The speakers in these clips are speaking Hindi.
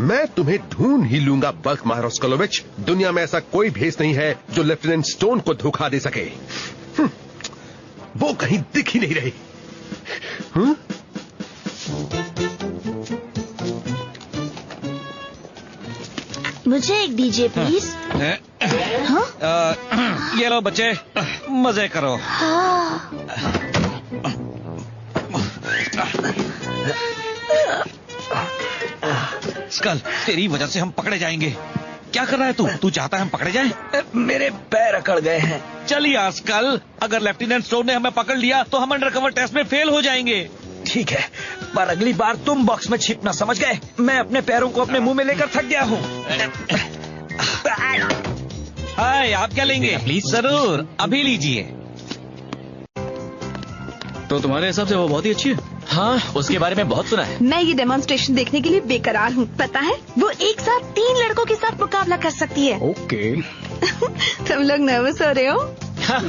मैं तुम्हें ढूंढ ही लूंगा बल्कमायर रोस्कोलोविच। दुनिया में ऐसा कोई भेस नहीं है जो लेफ्टिनेंट स्टोन को धोखा दे सके। वो कहीं दिख ही नहीं रही। मुझे एक दीजिए प्लीज। ये लो बच्चे, मजे करो। स्कल, तेरी वजह से हम पकड़े जाएंगे। क्या कर रहा है तू? तू चाहता है हम पकड़े जाएं? मेरे पैर अकड़ गए हैं। चल यार स्कल, अगर लेफ्टिनेंट स्टोन ने हमें पकड़ लिया तो हम अंडरकवर टेस्ट में फेल हो जाएंगे। ठीक है, पर अगली बार तुम बॉक्स में छिपना, समझ गए? मैं अपने पैरों को अपने मुंह में लेकर थक गया हूँ। हाय, आप क्या लेंगे? प्लीज। जरूर, अभी लीजिए। तो तुम्हारे हिसाब से वो बहुत ही अच्छी है? हाँ, उसके बारे में बहुत सुना है। मैं ये डेमोन्स्ट्रेशन देखने के लिए बेकरार हूँ। पता है, वो एक साथ 3 लड़कों के साथ मुकाबला कर सकती है। ओके। तुम लोग नर्वस हो रहे हो? हाँ।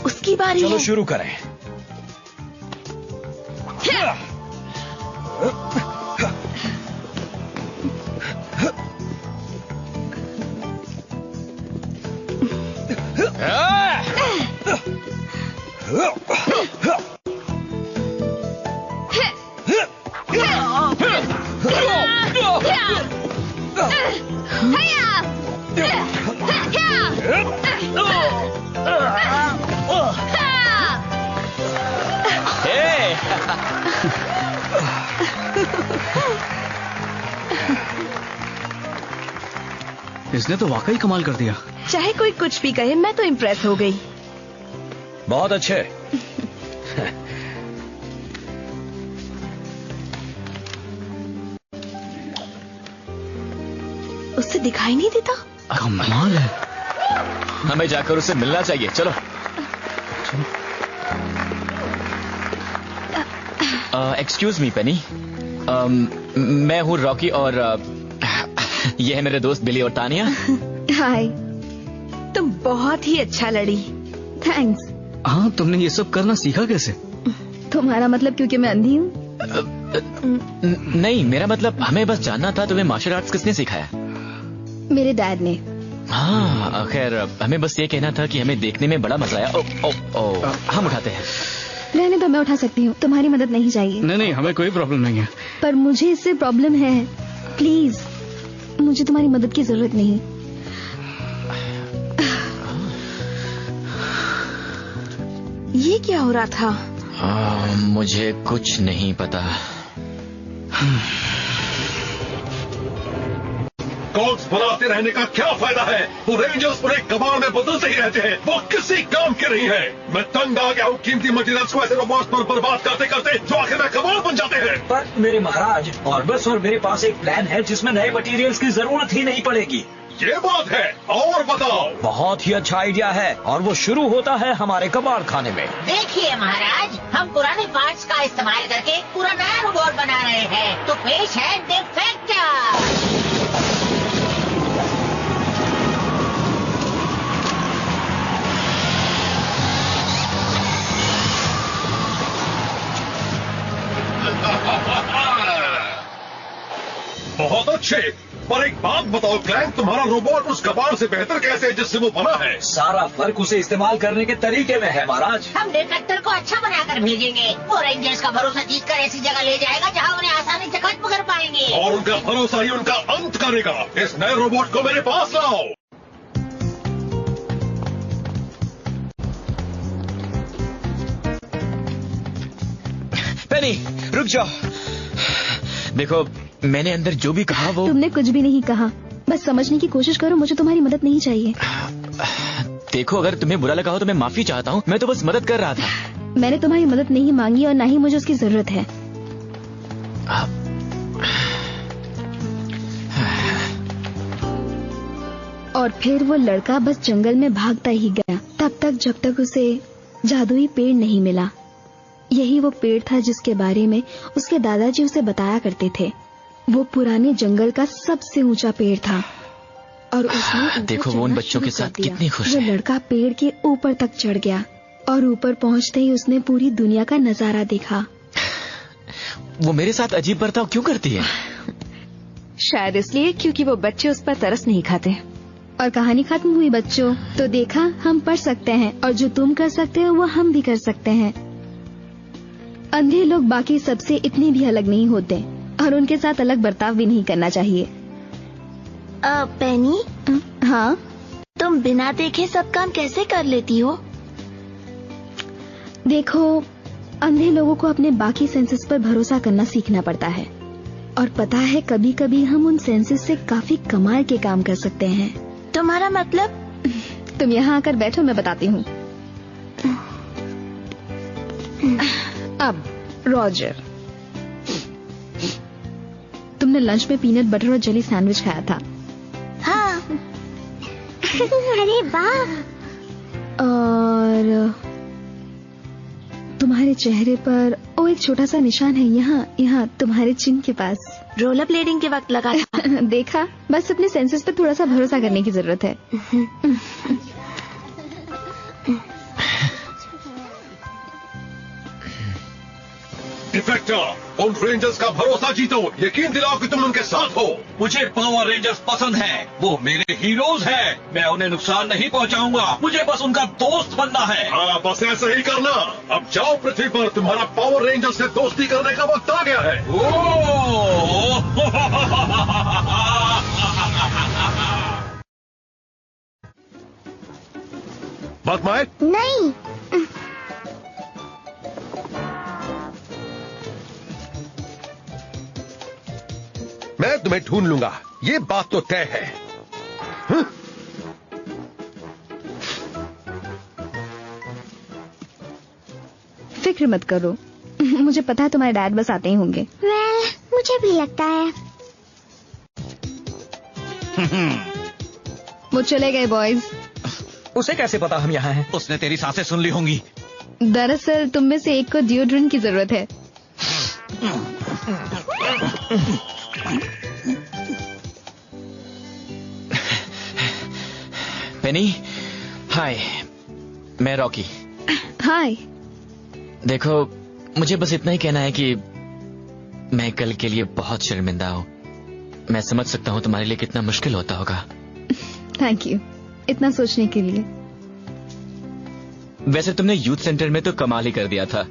उसकी बारी चलो है। शुरू करें। इसने तो वाकई कमाल कर दिया। चाहे कोई कुछ भी कहे, मैं तो इम्प्रेस हो गई। बहुत अच्छे। उससे दिखाई नहीं देता। कमाल है। हमें जाकर उससे मिलना चाहिए। चलो। एक्सक्यूज मी पेनी, मैं हूँ रॉकी और ये है मेरे दोस्त बिली और तानिया। हाय, तुम बहुत ही अच्छा लड़ी। थैंक्स। हाँ, तुमने ये सब करना सीखा कैसे? तुम्हारा मतलब क्योंकि मैं अंधी हूँ? नहीं, मेरा मतलब हमें बस जानना था तुम्हें मार्शल आर्ट्स किसने सिखाया? मेरे डैड ने। हाँ, खैर हमें बस ये कहना था कि हमें देखने में बड़ा मजा आया। हम उठाते हैं। रहने दो, मैं उठा सकती हूँ। तुम्हारी मदद नहीं चाहिए। नहीं, हमें कोई प्रॉब्लम नहीं है। पर मुझे इससे प्रॉब्लम है। प्लीज, मुझे तुम्हारी मदद की जरूरत नहीं। ये क्या हो रहा था? मुझे कुछ नहीं पता। कॉक्स बनाते रहने का क्या फायदा है? वो रेंजर्स पूरे कमाल में बदलते ही रहते हैं। वो किसी काम के नहीं है। मैं तंग आ गया हूँ कीमती मटेरियल्स को ऐसे रोबोट्स पर बर्बाद करते करते, जो आखिर में कमाल बन जाते हैं। पर मेरे महाराज, ऑर्बस और मेरे पास एक प्लान है जिसमें नए मटेरियल्स की जरूरत ही नहीं पड़ेगी। ये बात है, और बताओ। बहुत ही अच्छा आइडिया है, और वो शुरू होता है हमारे कबाड़ खाने में। देखिए महाराज, हम पुराने पार्ट्स का इस्तेमाल करके पूरा नया रोबोट बना रहे हैं। तो पेश है डिफेक्टर। बहुत अच्छे, पर एक बात बताओ क्लैंक, तुम्हारा रोबोट उस कबाड़ से बेहतर कैसे है जिससे वो बना है? सारा फर्क उसे इस्तेमाल करने के तरीके में है महाराज। हम डिफेक्टर को अच्छा बनाकर भेजेंगे। वो रेंजर्स का भरोसा जीत कर ऐसी जगह ले जाएगा जहाँ उन्हें आसानी से खत्म कर पाएंगे। और उनका भरोसा ही उनका अंत करेगा। इस नए रोबोट को मेरे पास लाओ। पेनी, रुक जाओ। देखो, मैंने अंदर जो भी कहा वो... तुमने कुछ भी नहीं कहा, बस समझने की कोशिश करो। मुझे तुम्हारी मदद नहीं चाहिए। देखो, अगर तुम्हें बुरा लगा हो तो मैं माफी चाहता हूँ। मैं तो बस मदद कर रहा था। मैंने तुम्हारी मदद नहीं मांगी और ना ही मुझे उसकी जरूरत है। और फिर वो लड़का बस जंगल में भागता ही गया, तब तक जब तक उसे जादुई पेड़ नहीं मिला। यही वो पेड़ था जिसके बारे में उसके दादाजी उसे बताया करते थे। वो पुराने जंगल का सबसे ऊंचा पेड़ था और उसने ऊपर देखो वो उन चढ़ना बच्चों के शुरू कर साथ दिया। कितनी खुश वो है। लड़का पेड़ के ऊपर तक चढ़ गया और ऊपर पहुंचते ही उसने पूरी दुनिया का नजारा देखा। वो मेरे साथ अजीब बर्ताव क्यों करती है? शायद इसलिए क्योंकि वो बच्चे उस पर तरस नहीं खाते। और कहानी खत्म हुई बच्चों। तो देखा, हम पढ़ सकते हैं और जो तुम कर सकते हो वो हम भी कर सकते हैं। अंधे लोग बाकी सबसे इतने भी अलग नहीं होते और उनके साथ अलग बर्ताव भी नहीं करना चाहिए। पेनी, हाँ, तुम बिना देखे सब काम कैसे कर लेती हो? देखो, अंधे लोगों को अपने बाकी सेंसेस पर भरोसा करना सीखना पड़ता है। और पता है, कभी कभी हम उन सेंसेस से काफी कमाल के काम कर सकते हैं। तुम्हारा मतलब? तुम यहाँ आकर बैठो, मैं बताती हूँ। अब रॉजर, तुमने लंच में पीनट बटर और जेली सैंडविच खाया था। हाँ। अरे वाह। और तुम्हारे चेहरे पर एक छोटा सा निशान है, यहाँ तुम्हारे चिन के पास। रोलर ब्लेडिंग के वक्त लगा था। देखा, बस अपने सेंसेस पे थोड़ा सा भरोसा करने की जरूरत है। डिफेक्टर, उन रेंजर्स का भरोसा जीतो। यकीन दिलाओ कि तुम उनके साथ हो। मुझे पावर रेंजर्स पसंद हैं। वो मेरे हीरोज हैं। मैं उन्हें नुकसान नहीं पहुंचाऊंगा। मुझे बस उनका दोस्त बनना है। हाँ, बस ऐसा ही करना। अब जाओ पृथ्वी पर, तुम्हारा पावर रेंजर्स से दोस्ती करने का वक्त आ गया है। बात माए? नहीं। मैं तुम्हें ढूंढ लूंगा, ये बात तो तय है। फिक्र मत करो, मुझे पता है तुम्हारे डैड बस आते ही होंगे। मुझे भी लगता है। वो चले गए बॉयज। उसे कैसे पता हम यहाँ हैं? उसने तेरी सांसें सुन ली होंगी। दरअसल तुम में से एक को डिओड्रेंट की जरूरत है। पेनी, हाय, मैं रॉकी। हाय। देखो, मुझे बस इतना ही कहना है कि मैं कल के लिए बहुत शर्मिंदा हूँ। मैं समझ सकता हूँ तुम्हारे लिए कितना मुश्किल होता होगा। थैंक यू इतना सोचने के लिए। वैसे तुमने यूथ सेंटर में तो कमाल ही कर दिया था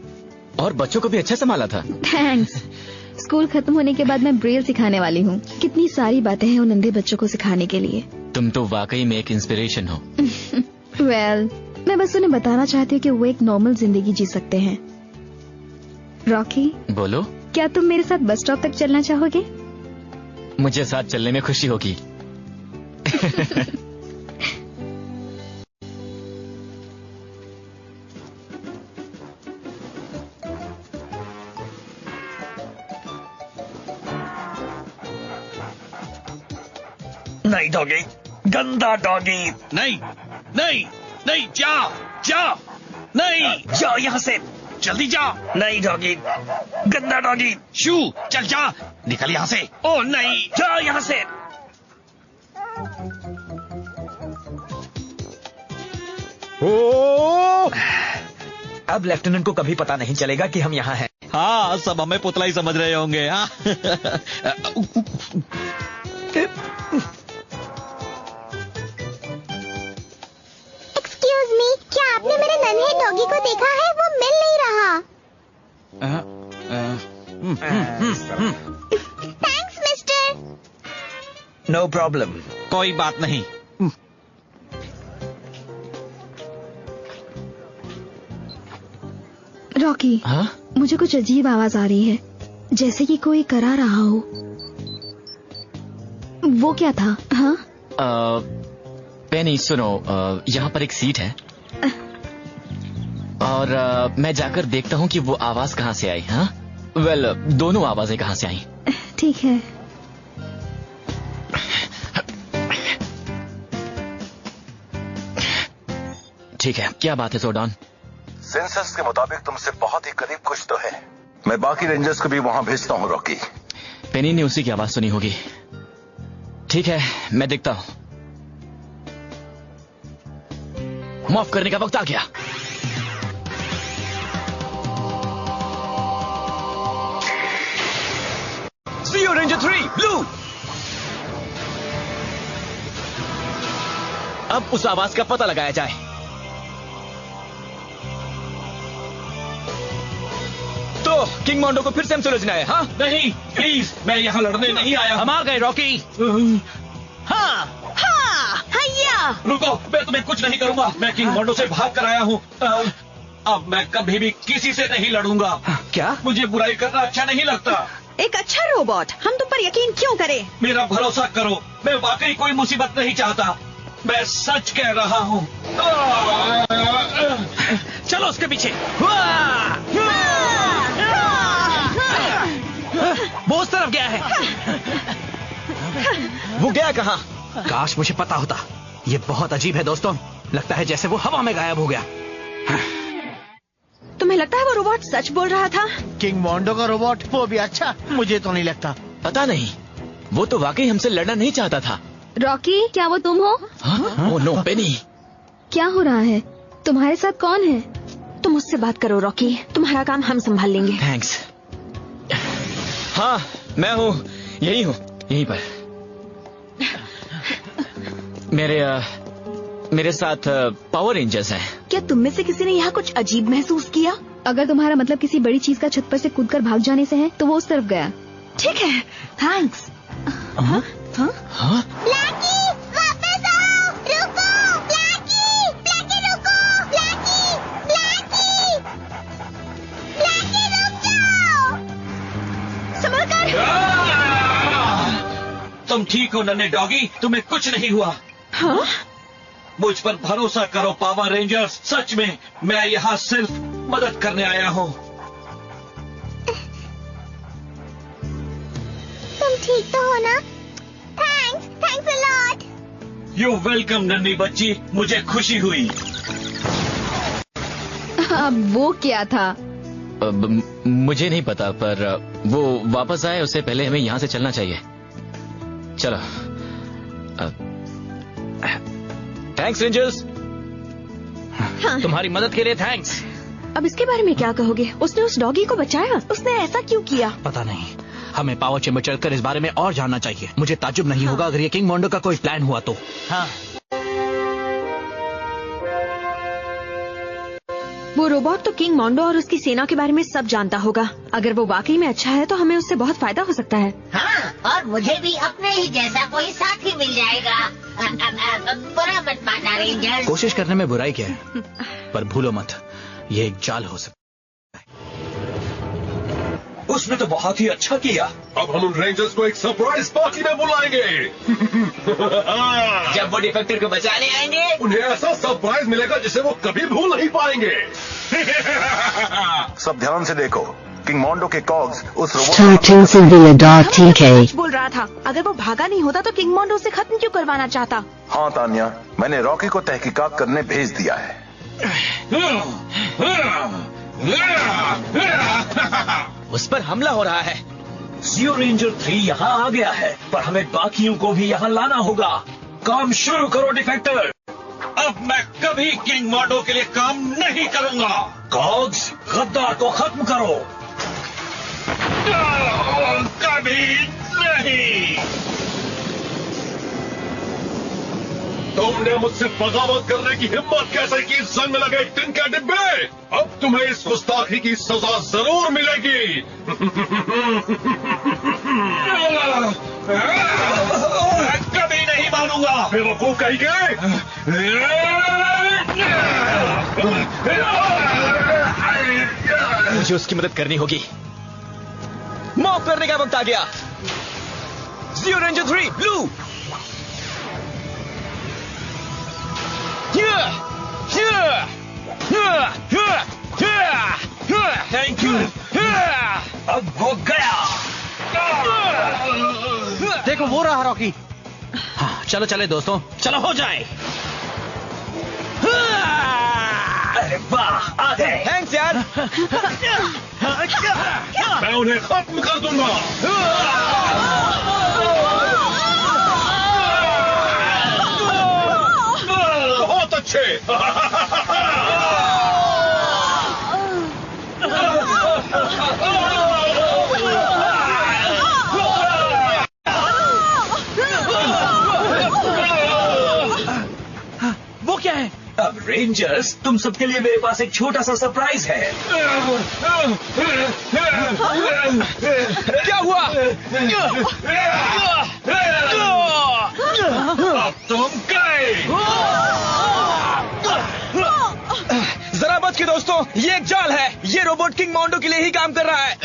और बच्चों को भी अच्छा संभाला था। थैंक्स। स्कूल खत्म होने के बाद मैं ब्रेल सिखाने वाली हूँ। कितनी सारी बातें हैं उन अंधे बच्चों को सिखाने के लिए। तुम तो वाकई में एक इंस्पिरेशन हो। वेल, मैं बस उन्हें बताना चाहती हूँ कि वो एक नॉर्मल जिंदगी जी सकते हैं। रॉकी, बोलो। क्या तुम मेरे साथ बस स्टॉप तक चलना चाहोगे? मुझे साथ चलने में खुशी होगी। नहीं डॉगी, गंदा डॉगी। नहीं नहीं नहीं, जा जा, नहीं जा यहाँ से, जल्दी जा। नहीं डॉगी, गंदा डॉगी। शू, चल जा, निकल यहाँ से। ओ नहीं, जा यहाँ से। अब लेफ्टिनेंट को कभी पता नहीं चलेगा कि हम यहाँ हैं। हाँ, सब हमें पुतला ही समझ रहे होंगे। हाँ। एक्सक्यूज मी, क्या आपने मेरे नन्हे डॉगी को देखा है? वो मिल नहीं रहा। Thanks mister. No problem. कोई बात नहीं। रॉकी, हाँ? मुझे कुछ अजीब आवाज आ रही है, जैसे कि कोई करा रहा हो। वो क्या था? हाँ? पेनी सुनो, यहाँ पर एक सीट है और मैं जाकर देखता हूँ कि वो आवाज कहाँ से आई। हाँ, वेल, दोनों आवाजें कहाँ से आई। ठीक है। ठीक है, क्या बात है सोडॉन? सेंसस के मुताबिक तुमसे बहुत ही करीब कुछ तो है। मैं बाकी रेंजर्स को भी वहां भेजता हूँ रॉकी। पेनी ने उसी की आवाज सुनी होगी। ठीक है, मैं देखता हूं। माफ करने का वक्त आ गया। Zero Ranger 3 blue. अब उस आवाज का पता लगाया जाए। तो किंग मोंडो को फिर से हम सुलझना है। हाँ नहीं, प्लीज, मैं यहाँ लड़ने नहीं आया। हम आ गए रॉकी। हाँ हाँ, हैया। रुको, मैं तुम्हें कुछ नहीं करूंगा। मैं किंग मोंडो से भाग कर आया हूँ। अब मैं कभी भी किसी से नहीं लड़ूंगा। क्या? मुझे बुराई करना अच्छा नहीं लगता। एक अच्छा रोबोट, हम तुम पर यकीन क्यों करें? मेरा भरोसा करो, मैं वाकई कोई मुसीबत नहीं चाहता। मैं सच कह रहा हूँ। चलो उसके पीछे। वो उस तरफ गया है। वो गया कहाँ? काश मुझे पता होता। ये बहुत अजीब है दोस्तों। लगता है जैसे वो हवा में गायब हो गया। तुम्हें लगता है वो रोबोट सच बोल रहा था? किंग मोंडो का रोबोट, वो भी अच्छा? मुझे तो नहीं लगता। पता नहीं, वो तो वाकई हमसे लड़ना नहीं चाहता था। रॉकी, क्या वो तुम हो? ओह नो पेनी। क्या हो रहा है? तुम्हारे साथ कौन है? तुम मुझसे बात करो रॉकी, तुम्हारा काम हम संभाल लेंगे। थैंक्स। हाँ, मैं हूँ, यही हूँ, यहीं पर। मेरे साथ पावर रेंजर्स हैं। क्या तुम में से किसी ने यहाँ कुछ अजीब महसूस किया? अगर तुम्हारा मतलब किसी बड़ी चीज का छत पर से कूदकर भाग जाने से है, तो वो उस तरफ गया। ठीक है, थैंक्स। ब्लैकी, वापस आओ! रुको! ब्लैकी! ब्लैकी रुको! ब्लैकी! ब्लैकी! ब्लैकी रुक जाओ! संभल कर! तुम ठीक हो नन्हे डॉगी? तुम्हें कुछ नहीं हुआ? हाँ? मुझ पर भरोसा करो पावर रेंजर्स। सच में मैं यहाँ सिर्फ मदद करने आया हूँ। तुम ठीक तो हो ना? Thanks a lot. You welcome नन्ही बच्ची, मुझे खुशी हुई। अब वो क्या था? मुझे नहीं पता, पर वो वापस आए उससे पहले हमें यहाँ से चलना चाहिए। चलो। Thanks rangers. हाँ। तुम्हारी मदद के लिए थैंक्स। अब इसके बारे में क्या कहोगे? उसने उस डॉगी को बचाया, उसने ऐसा क्यों किया? पता नहीं, हमें पावर चेंबर चलकर इस बारे में और जानना चाहिए। मुझे ताज्जुब नहीं होगा अगर ये किंग मोंडो का कोई प्लान हुआ तो। हाँ। वो रोबोट तो किंग मोंडो और उसकी सेना के बारे में सब जानता होगा। अगर वो वाकई में अच्छा है तो हमें उससे बहुत फायदा हो सकता है। हाँ, और मुझे भी अपने ही जैसा कोई साथी मिल जाएगा। बुरा मत मानना रेंजर्स। कोशिश करने में बुराई क्या है, पर भूलो मत, ये एक जाल हो सकता है। उसने तो बहुत ही अच्छा किया। अब हम उन रेंजर्स को एक सरप्राइज पार्टी में बुलाएंगे। जब वो डिफेक्टर को बचाने आएंगे, उन्हें ऐसा सरप्राइज मिलेगा जिसे वो कभी भूल नहीं पाएंगे। सब ध्यान से देखो, किंग मोंडो के कॉग्स उस Starting Sevilla Dark TK। कुछ बोल रहा था, अगर वो भागा नहीं होता तो किंग मोंडो उसे खत्म क्यों करवाना चाहता? हाँ तानिया, मैंने रॉकी को तहकीकात करने भेज दिया है। उस पर हमला हो रहा है। ज़ीरो रेंजर 3 यहाँ आ गया है, पर हमें बाकियों को भी यहाँ लाना होगा। काम शुरू करो डिफेक्टर। अब मैं कभी किंग मोंडो के लिए काम नहीं करूंगा। कॉग्स, गद्दार को खत्म करो। कभी नहीं। तुमने मुझसे बगावत करने की हिम्मत कैसे की? जंग लगे टिन के डिब्बे। अब तुम्हें इस गुस्ताखी की सजा जरूर मिलेगी। कभी नहीं मानूंगा। बेवकूफ कहेंगे। मुझे उसकी मदद करनी होगी। माफ करने का वक्त आ गया। Zero ranger 3 blue. Thank you. अब वो गया। देखो वो रहा रॉकी। हाँ, चलो चले दोस्तों, चलो हो जाए। अरे वाह, आ गए। थैंक्स यार। मैं उन्हें खत्म कर दूंगा। बहुत अच्छे। वो क्या है? अब रेंजर्स, तुम सबके लिए मेरे पास एक छोटा सा सरप्राइज है। क्या हुआ? अब तुम गए। जरा बच के दोस्तों, ये एक जाल है। ये रोबोट किंग मोंडो के लिए ही काम कर रहा है।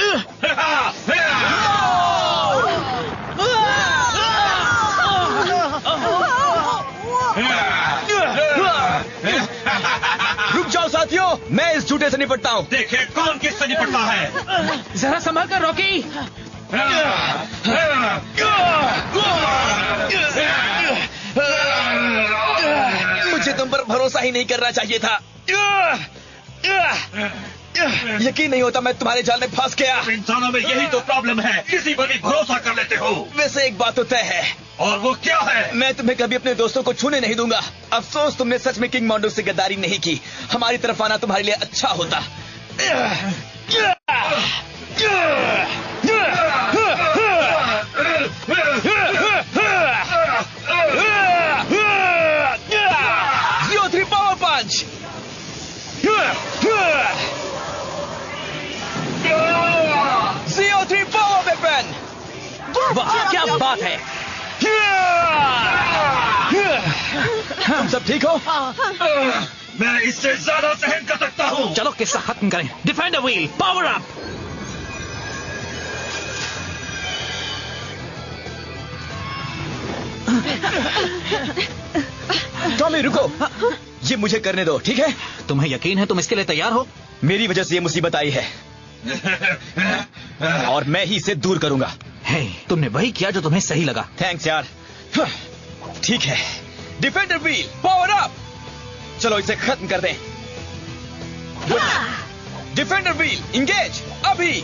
रुक जाओ साथियों, मैं इस झूठे से निपटता हूँ। देखिए कौन किससे निपटता है। जरा संभाल कर रॉकी। मुझे तुम पर भरोसा ही नहीं करना चाहिए था। यकीन नहीं होता मैं तुम्हारे जाल में फंस गया। इंसानों में यही तो प्रॉब्लम है, किसी पर भी भरोसा कर लेते हो। वैसे एक बात तो तय है। और वो क्या है? मैं तुम्हें कभी अपने दोस्तों को छूने नहीं दूंगा। अफसोस तुमने सच में किंग मोंडो से गद्दारी नहीं की। हमारी तरफ आना तुम्हारे लिए अच्छा होता। CO3 पावर पंच। CO3 power weapon. वाह, क्या बात है। तुम सब ठीक हो? मैं इससे ज्यादा सहन कर सकता हूँ। चलो किस्सा खत्म करें। Defender wheel power up. Tommy रुको, ये मुझे करने दो, ठीक है? तुम्हें यकीन है तुम इसके लिए तैयार हो? मेरी वजह से ये मुसीबत आई है और मैं ही इसे दूर करूंगा। हे, तुमने वही किया जो तुम्हें सही लगा। थैंक्स यार। ठीक है, डिफेंडर व्हील पावर अप। चलो इसे खत्म कर दें। डिफेंडर व्हील इंगेज अभी।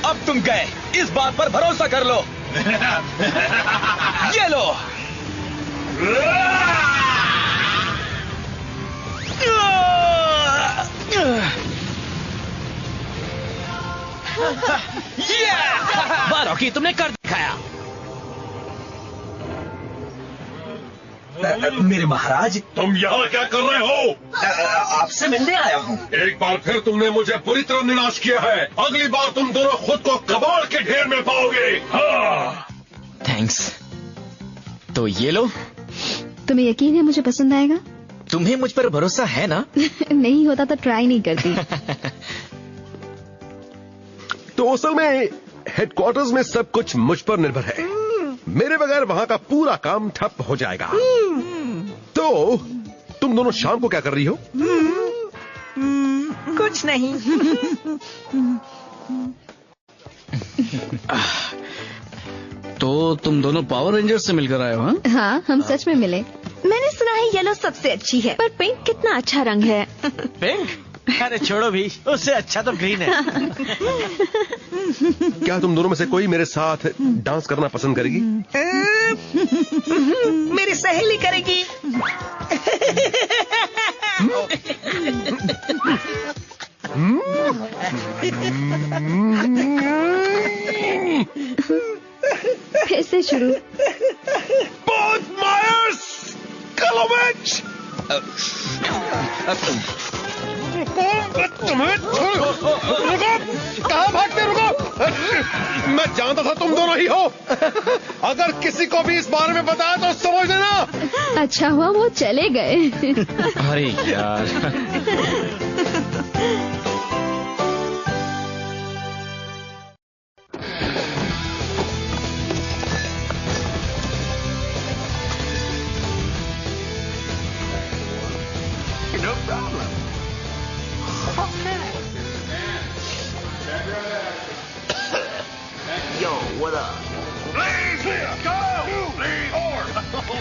अब तुम गए, इस बात पर भरोसा कर लो। ये लो। वाह रॉकी, तुमने कर दिखाया। मेरे महाराज, तुम यहाँ क्या कर रहे हो? आपसे मिलने आया हूँ। एक बार फिर तुमने मुझे पूरी तरह निराश किया है। अगली बार तुम दोनों खुद को कबाड़ के ढेर में पाओगे। हाँ। थैंक्स। तो ये लो। तुम्हें यकीन है मुझे पसंद आएगा? तुम्हें मुझ पर भरोसा है ना? नहीं होता तो ट्राई नहीं करती। तो असल में हेडक्वार्टर्स में सब कुछ मुझ पर निर्भर है। मेरे बगैर वहां का पूरा काम ठप हो जाएगा। तो तुम दोनों शाम को क्या कर रही हो? कुछ नहीं। तो तुम दोनों पावर रेंजर्स से मिलकर आए हो? हाँ, हाँ, हम सच में मिले। मैंने सुना है येलो सबसे अच्छी है, पर पिंक कितना अच्छा रंग है। पिंक? अरे छोड़ो भी, उससे अच्छा तो ग्रीन है। क्या तुम दोनों में से कोई मेरे साथ डांस करना पसंद करेगी? मेरी सहेली करेगी। फिर से शुरू। बोथ मायर्स कलोविच। कहाँ भागते? रुको, मैं जानता था तुम दोनों ही हो। अगर किसी को भी इस बारे में बताया तो समझ लेना। अच्छा हुआ वो चले गए। अरे यार। No problem. Okay. Yo, what up? Please, go! Lead or हो